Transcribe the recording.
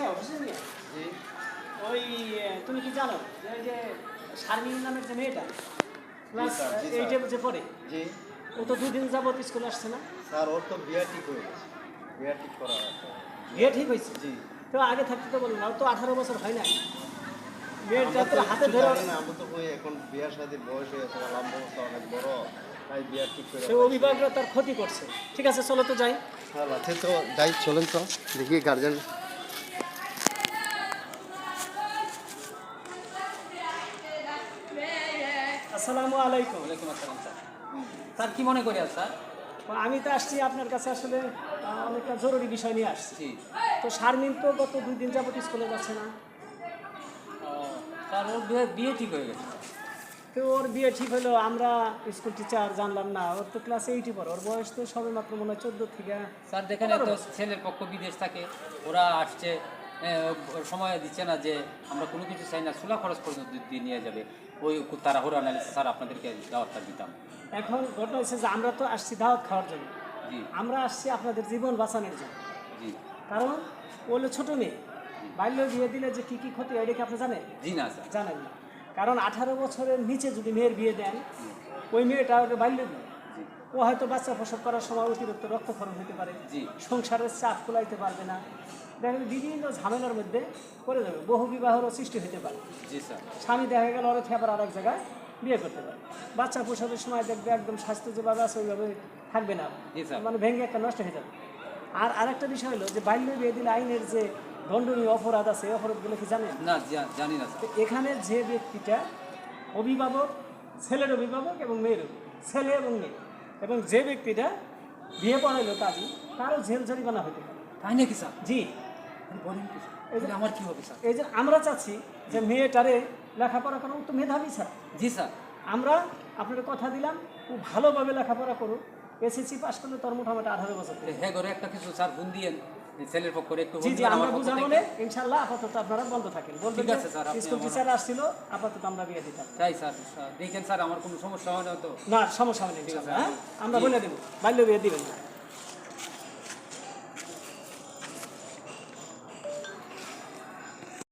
কোথায় অফিসে নিয়ে জি ওই তুমি কি জানো যে ওই যে শারমিন নামের যে মেয়েটা ক্লাস স্যার, জি স্যার। এইটে যে পড়ে জি ও তো 2 দিন যাবত স্কুলে আসছে না। স্যার, ওর তো বিয়ে ঠিক হয়ে গেছে। বিয়ে ঠিক করা আছে। বিয়ে ঠিক হয়েছে জি তো আগে থাকতে তো বললো না, ও তো 18 বছর হয় না মেয়েটা আমরা তো তো হাতে কিছু ধরে জানি না, আমরা তো কই এখন বিয়ের সাথে বয়স হয়ে গেছে, লম্বা অবস্থা অনেক বড়, তাই বিয়ে ঠিক করে সে অভিভাবকরা তার ক্ষতি করছে। ঠিক আছে চলো তো যাই। হ্যাঁ আছে তো, যাই চলেন তো দেখি গার্জেন। আসসালামু আলাইকুম। ওয়ালাইকুম আসসালাম স্যার। স্যার কি মনে করি স্যার? আমি তো আসছি আপনার কাছে আসলে অনেকটা জরুরি বিষয় নিয়ে আসছি। জি তো শারমিন তো গত 2 দিন যাবত স্কুলে যাচ্ছে না। স্যার ওর বিয়ে ঠিক হয়ে গেছে। তো ওর বিয়ে ঠিক হলো, আমরা স্কুল টিচার জানলাম না। ওর তো ক্লাস 8 পড়ে, ওর বয়স তো সবে মাত্র মনে হয় 14 থেকে। স্যার দেখেন তো ছেলের পক্ষ বিদেশ থাকে, ওরা আসছে ওর সময় দিচ্ছে না যে আমরা কোনো কিছু চাই না, চুলা খরচ পর্যন্ত দিয়ে নিয়ে যাবে, ওই তারা হোরা নাইলে স্যার আপনাদেরকে দাওয়াতটা দিতাম। এখন ঘটনা হচ্ছে যে আমরা তো আসছি দাওয়াত খাওয়ার জন্য, জি আমরা আসছি আপনাদের জীবন বাঁচানোর জন্য। জি কারণ ও হলো ছোটো মেয়ে, বাল্য বিয়ে দিলে যে কী কী ক্ষতি হয় এটা কি আপনি জানেন? জি না স্যার। জানেন না। কারণ 18 বছরের নিচে যদি মেয়ের বিয়ে দেন, ওই মেয়েটা ওটা বাল্য বিয়ে, জি ও হয়তো বাচ্চা প্রসব করার সময় অতিরিক্ত রক্তক্ষরণ হতে পারে, জি সংসারের চাপ কুলাইতে পারবে না, দেখেন বিভিন্ন ঝামেলার মধ্যে পড়ে যাবে, বহু বিবাহেরও সৃষ্টি হতে পারে। জি স্যার। স্বামী দেখা গেল ওরা আবার আরেক জায়গায় বিয়ে করতে পারে, বাচ্চা প্রসবের সময় দেখবে একদম স্বাস্থ্য যেভাবে আছে ওইভাবে থাকবে না, জি স্যার। মানে ভেঙে একটা নষ্ট হয়ে যাবে। আর আরেকটা বিষয় হলো যে বাল্য বিয়ে দিলে আইনের যে দণ্ডনীয় অপরাধ আছে, এই অপরাধগুলো কি জানেন? না জানি না তো স্যার। এখানে যে ব্যক্তিটা অভিভাবক, ছেলের অভিভাবক এবং মেয়ের অভিভাবক, ছেলে এবং মেয়ে, এবং যে ব্যক্তিটা বিয়ে পড়াইলো কাজী, তারও জেল জরিমানা হতে পারে। তাই নাকি স্যার? জি, বলেন কি স্যার? এই যে তাহলে আমার কি হবে স্যার? এই যে আমরা চাচ্ছি যে মেয়েটারে লেখাপড়া করানো, তো মেধাবী ছাড়া জি স্যার। আমরা আপনাদের কথা দিলাম ও ভালোভাবে লেখাপড়া করুক, এসএসসি পাস করলে তোর মোটামুটি 18 বছর। হ্যাঁ ঘরে একটা কিছু স্যার ফোন দিয়েন ছেলের পক্ষ একটু জি জি, বলবেন আমরা আমার পক্ষ বুঝাবো থেকে। ইনশাল্লাহ। আপাতত আপনারা বন্ধ থাকেন, বলবেন ঠিক আছে স্যার, আপনি স্কুল আমার- টিচার আসছিল, আপাতত আমরা বিয়ে দিতাম। তাই স্যার, দেখেন স্যার আমার কোনো সমস্যা হয় না তো? না সমস্যা হয়নি, ঠিক আছে, ইনশাল্লাহ, হ্যাঁ আমরা জি। বলে দেবো বাল্য বিয়ে দিবেন না।